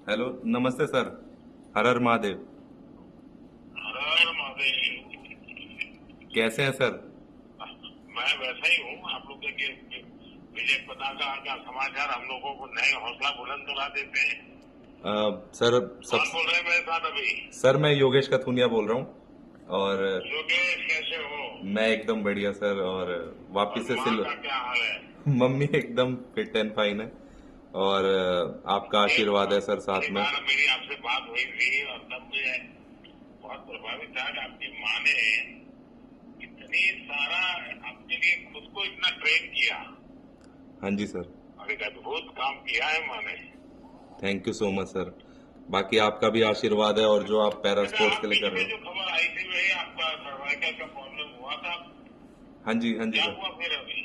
Hello, नमस्ते sir. हर हर महादेव। हर हर महादेव। कैसे हैं सर? मैं वैसा ही हूँ। आप लोग के विजय पताका का समाचार हम लोगों को नए हौसला बुलंद करा देते हैं। सर सब कौन बोल रहे हैं मेरे साथ अभी? सर मैं योगेश कथुनिया बोल रहा हूँ। और योगेश, कैसे हो? मैं एकदम बढ़िया सर। और और वापिस से माँ का क्या हाल है? मम्मी एकदम फिट एंड फाइन है। और आपका एक आशीर्वाद है सर साथ एक में। बार मेरी आपसे बात हुई थी और तब मुझे बहुत प्रभावित था कि आपकी माँ ने इतनी सारा अपने लिए खुद को इतना ट्रेन किया हाँ जी सर। और एक अद्भुत काम किया है माँ ने। Thank you so much sir. बाकी आपका भी आशीर्वाद है और जो आप पैरा अच्छा, स्पोर्ट्स आप के लिए बीच कर रहे में जो हो। खबर आई थी वही आपका सर्वाइकल का प्रॉब्लम हुआ था? हाँ जी क्या सर। हुआ फिर अभी?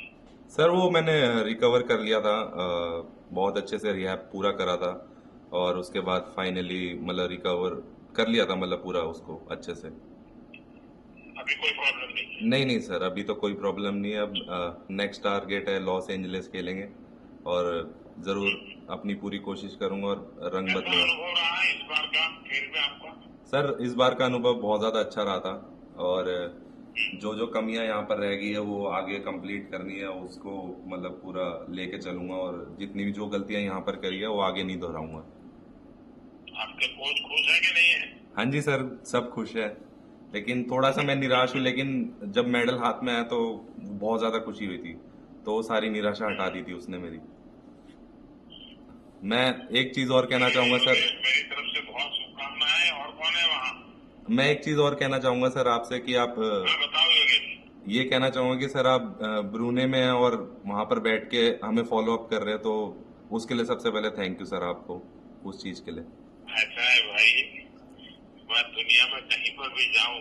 सर वो मैंने रिकवर कर लिया था। बहुत अच्छे से रिहैब पूरा करा था। और उसके बाद फाइनली मतलब रिकवर कर लिया था, मतलब पूरा उसको अच्छे से। अभी कोई प्रॉब्लम नहीं है? नहीं नहीं सर, अभी तो कोई प्रॉब्लम नहीं है। अब नेक्स्ट टारगेट है लॉस एंजलिस खेलेंगे। और ज़रूर अपनी पूरी कोशिश करूंगा और रंग कैसा बदलूंगा। अनुभव रहा है इस बार का खेल में आपका? सर इस बार का अनुभव बहुत ज़्यादा अच्छा रहा था। और जो जो कमियां यहाँ पर रह गई है वो आगे कंप्लीट करनी है, उसको मतलब पूरा लेके चलूंगा। और जितनी भी जो गलतियां यहाँ पर करी है वो आगे नहीं दोहराऊंगा। आपके कोच खुश है कि नहीं है? हाँ जी सर, सब खुश है। लेकिन थोड़ा सा मैं निराश हूँ। लेकिन जब मेडल हाथ में आया तो बहुत ज़्यादा खुशी हुई थी। तो वो सारी निराशा हटा दी थी उसने मेरी। मैं एक चीज़ और कहना चाहूँगा सर। मेरी तरफ से बहुत शुभकामनाएं। और कौन है वहाँ? मैं एक चीज़ और कहना चाहूँगा सर आपसे कि आप हाँ, बताओ योगेश। ये कहना चाहूँगा कि सर आप ब्रूने में हैं और वहाँ पर बैठ के हमें फॉलो अप कर रहे हैं, तो उसके लिए सबसे पहले थैंक यू सर आपको, उस चीज़ के लिए। ऐसा है भाई, मैं दुनिया में कहीं पर भी जाऊं,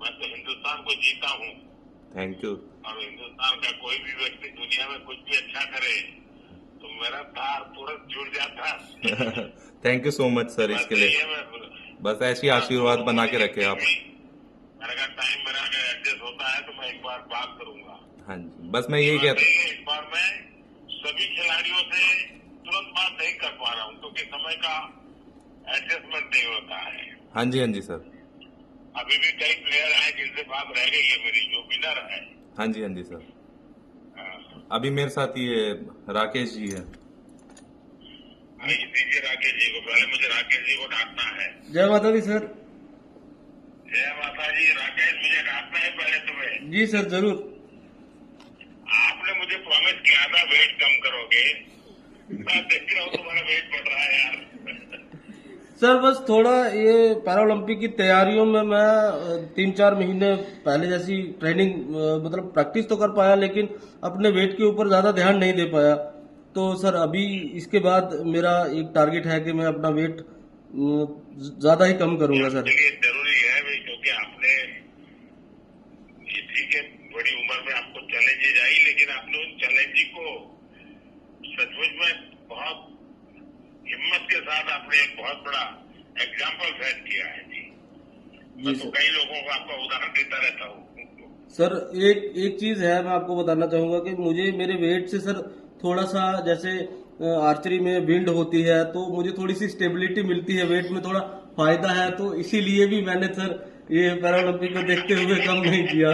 मैं तो हिंदुस्तान को जीता हूँ। Thank you. और हिंदुस्तान का कोई भी व्यक्ति दुनिया में कुछ भी अच्छा करे तो मेरा तार तुरंत जुड़ जाता है। Thank you so much sir बात इसके सही लिए। है। मैं बस ऐसी आप आशीर्वाद लोगों बना ने के रखे देखी आप। थी। मेरा अगर टाइम मेरा अगर एडजस्ट होता है तो मैं एक बार बात करूंगा। हाँ जी, बस मैं ये यही बात कहता। सही है। इस बार मैं सभी खिलाड़ियों से तुरंत बात नहीं कर पा रहा हूँ क्योंकि समय का एडजस्टमेंट नहीं होता है। हाँ जी, हाँ जी सर। अभी भी कई प्लेयर हैं जिनसे बात रह गई है मेरी, जो विनर है। हाँ जी, हाँ जी सर। हाँ, अभी मेरे साथ ये राकेश जी है। आइए दीजिए राकेश जी को। पहले मुझे राकेश जी को डांटना है। जय माता दी सर। जय माता जी। राकेश, मुझे डांटना है पहले तुम्हें। जी सर, जरूर। आपने मुझे प्रॉमिस किया था वेट कम करोगे। मैं देख रहा हूँ तुम्हारा वेट बढ़ रहा है यार। सर बस थोड़ा ये पैरालंपिक की तैयारियों में मैं 3-4 महीने पहले जैसी ट्रेनिंग मतलब प्रैक्टिस तो कर पाया, लेकिन अपने वेट के ऊपर ज्यादा ध्यान नहीं दे पाया। तो सर अभी इसके बाद मेरा एक टारगेट है कि मैं अपना वेट ज्यादा ही कम ये करूंगा सर। आपके लिए जरूरी है भाई, क्योंकि आपने ये ठीक है, बड़ी उम्र में आपको चैलेंजेज आई, लेकिन आपने उन चैलेंज को सचमुच में बहुत हिम्मत के साथ आपने एक बहुत बड़ा एग्जाम्पल सेट किया है जी। जी मैं तो सर। कई लोगों को आपका उदाहरण देता रहता हूँ। सर एक एक चीज है, मैं आपको बताना चाहूंगा कि मुझे मेरे वेट से सर थोड़ा सा जैसे आर्चरी में विंड होती है तो मुझे थोड़ी सी स्टेबिलिटी मिलती है, वेट में थोड़ा फायदा है, तो इसीलिए भी मैंने सर ये पैरालंपिक को देखते हुए कम नहीं किया।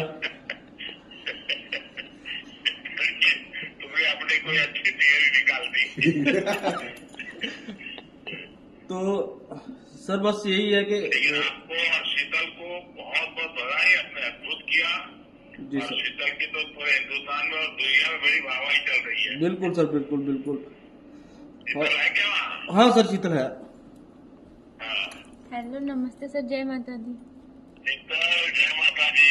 तुम्हें अपने कोई अच्छी थियरी निकाल दी। तो सर बस यही है कि लेकिन आपको और शीतल को बहुत बहुत बधाई, आपने अद्भुत किया। जी और सर। शीतल की तो पूरे हिंदुस्तान में और दुनिया में बड़ी वाहवाही चल रही है। बिल्कुल सर, बिल्कुल बिल्कुल। शीतल है क्या वहाँ? हाँ सर, शीतल है। हाँ। हेलो, नमस्ते सर। जय माता दी। शीतल, जय माता दी।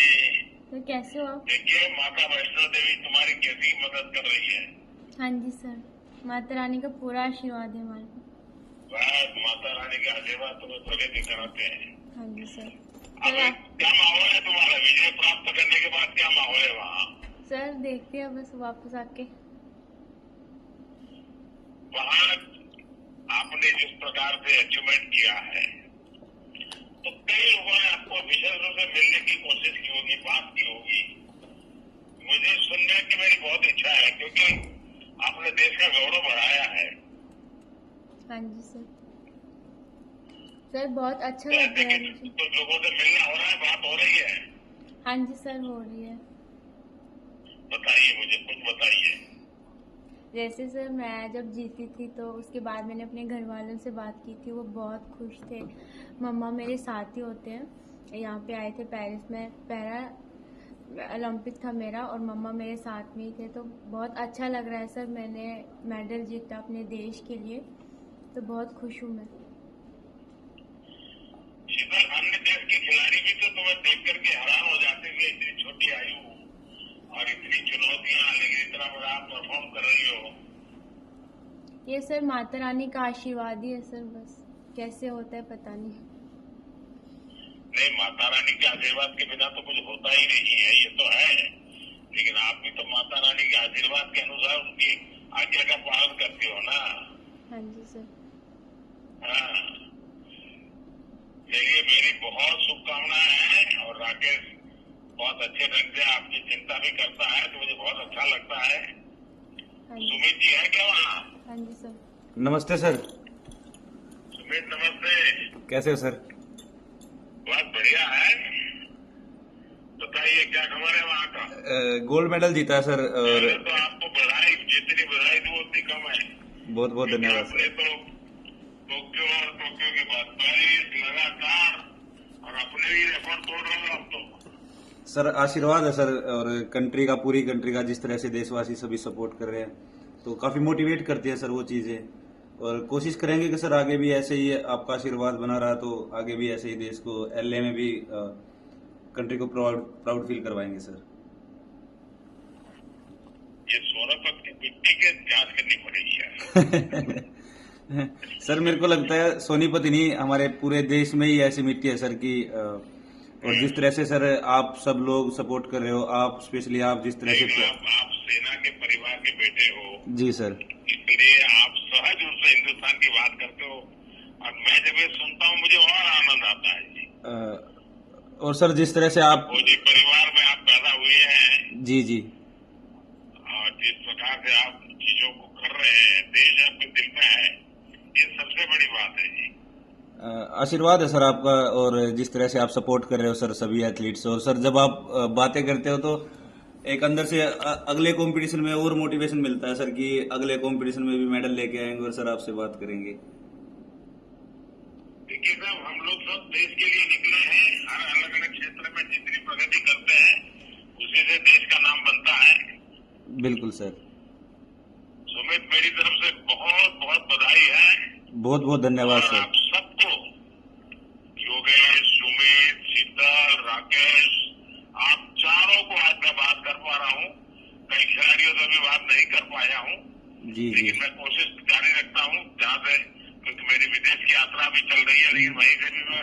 सर कैसे हो आप? देखिए, माता वैष्णो देवी तुम्हारी कैसी मदद कर रही है। हाँ जी सर, माता रानी का पूरा आशीर्वाद है हमारे को। बस माता रानी के आशीर्वाद तुम्हें प्रगति कराते हैं। हाँ जी सर। अब सर आप क्या माहौल है तुम्हारा? विजय प्राप्त करने के बाद क्या माहौल है वहाँ? सर देखते हैं बस वापस आके। वहाँ आपने जिस प्रकार से अचीवमेंट किया है तो कई लोगों ने आपको विशेष रूप से मिलने की कोशिश की होगी, बात की होगी। मुझे सुनने की मेरी बहुत इच्छा है क्योंकि आपने देश का गौरव बढ़ाया है। हाँ जी सर। सर बहुत अच्छा तो लग ऐसे रहा है कि मुझे। तो लोगों से मिलना हो रहा है, बात हो रही है। हाँ जी सर, हो रही है। बताइए, मुझे कुछ बताइए। जैसे सर मैं जब जीती थी तो उसके बाद मैंने अपने घर वालों से बात की थी, वो बहुत खुश थे। मम्मा मेरे साथ ही होते हैं, यहाँ पे आए थे पेरिस में, पैरा ओलंपिक था मेरा और मम्मा मेरे साथ में ही थे, तो बहुत अच्छा लग रहा है सर। मैंने मेडल जीता अपने देश के लिए, तो बहुत खुश हूँ मैं। इधर अन्य देश के खिलाड़ी भी तो तुम्हें देख करके हैरान हो जाते हैं, इतनी छोटी आयु और इतनी चुनौतियां, लेकिन इतना बड़ा आप परफॉर्म कर रही हो। ये सर माता रानी का आशीर्वाद ही है सर, बस कैसे होता है पता नहीं। नहीं, माता रानी के आशीर्वाद के बिना तो कुछ होता ही नहीं है, ये तो है। लेकिन आप भी तो माता रानी के आशीर्वाद के अनुसार उनकी आज्ञा का पालन करते हो ना। हाँ जी सर। हाँ, चलिए, मेरी बहुत शुभकामनाएं हैं। और राकेश बहुत अच्छे ढंग से आपकी चिंता भी करता है, तो मुझे बहुत अच्छा लगता है। हाँ जी। सुमित जी है क्या वहाँ? हाँ जी सर। नमस्ते सर। सुमित नमस्ते। कैसे हो सर? बहुत बढ़िया है। बताइए क्या खबर है वहाँ का? गोल्ड मेडल जीता है सर। और पहले तो आपको बधाई, जितनी बधाई दूं उतनी कम है। बहुत बहुत धन्यवाद आपने सर। तो टोक्यो के बाद पेरिस लगातार, और अपने भी रिकॉर्ड तोड़ रहे हो अब तो। सर आशीर्वाद है सर, और कंट्री का, पूरी कंट्री का, जिस तरह से देशवासी सभी सपोर्ट कर रहे हैं तो काफी मोटिवेट करती है सर वो चीजें। और कोशिश करेंगे कि सर आगे भी ऐसे ही आपका आशीर्वाद बना रहा तो आगे भी ऐसे ही देश को एलए में भी कंट्री को प्राउड फील करवाएंगे सर। ये सोनापत की मिट्टी के जांच करनी पड़ेगी यार। सर मेरे को लगता है सोनीपत ही नहीं, हमारे पूरे देश में ही ऐसी मिट्टी है सर की। और जिस तरह से सर आप सब लोग सपोर्ट कर रहे हो, आप स्पेशली आप जिस तरह से। आप सेना के परिवार के बेटे हो, जी सर। इसलिए आप सहज रूप से हिंदुस्तान की बात करते हो, और मैं जब ये सुनता हूँ मुझे और आनंद आता है जी। और सर जिस तरह से आप। फौजी परिवार में आप पैदा हुए हैं, जी जी। और जिस प्रकार से आप चीजों को कर रहे हैं, देश आपके दिल में है, ये सबसे बड़ी बात है जी। आशीर्वाद है सर आपका, और जिस तरह से आप सपोर्ट कर रहे हो सर सभी एथलीट्स। और सर जब आप बातें करते हो तो एक अंदर से अगले कंपटीशन में और मोटिवेशन मिलता है सर कि अगले कंपटीशन में भी मेडल लेके आएंगे और सर आपसे बात करेंगे। देखिए साहब, हम लोग सब देश के लिए निकले हैं। हर अलग अलग क्षेत्र में जितनी प्रगति करते हैं उसी से देश का नाम बनता है। बिल्कुल सर। सुमित, मेरी तरफ से बहुत बहुत बधाई है। बहुत बहुत धन्यवाद और सर। आप सबको, योगेश, सुमित, शीतल, राकेश, आप चारों को आज मैं बात कर पा रहा हूँ। कई खिलाड़ियों से भी बात नहीं कर पाया हूँ, जी जी। लेकिन मैं कोशिश जारी रखता हूँ जहाँ से, क्योंकि मेरी विदेश की यात्रा भी चल रही है, लेकिन वहीं से भी मैं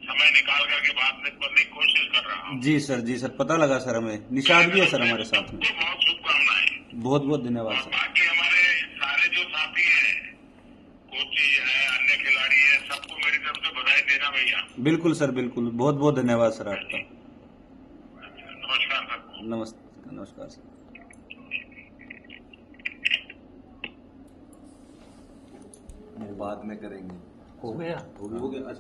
समय निकाल करके बात करने की कोशिश कर रहा हूँ। जी सर, जी सर, पता लगा सर, हमें निशाद भी है सर हमारे साथ में। सबको बहुत शुभकामनाएं। बहुत बहुत धन्यवाद और सर। बाकी हमारे सारे जो साथी हैं, कोची है, अन्य खिलाड़ी है, सबको मेरी तरफ से बधाई देना भैया। बिल्कुल सर, बिल्कुल, बहुत बहुत धन्यवाद सर आपका। नमस्कार सबको। नमस्कार, नमस्कार सर। बाद में करेंगे। हो गया। हो गया। अच्छा।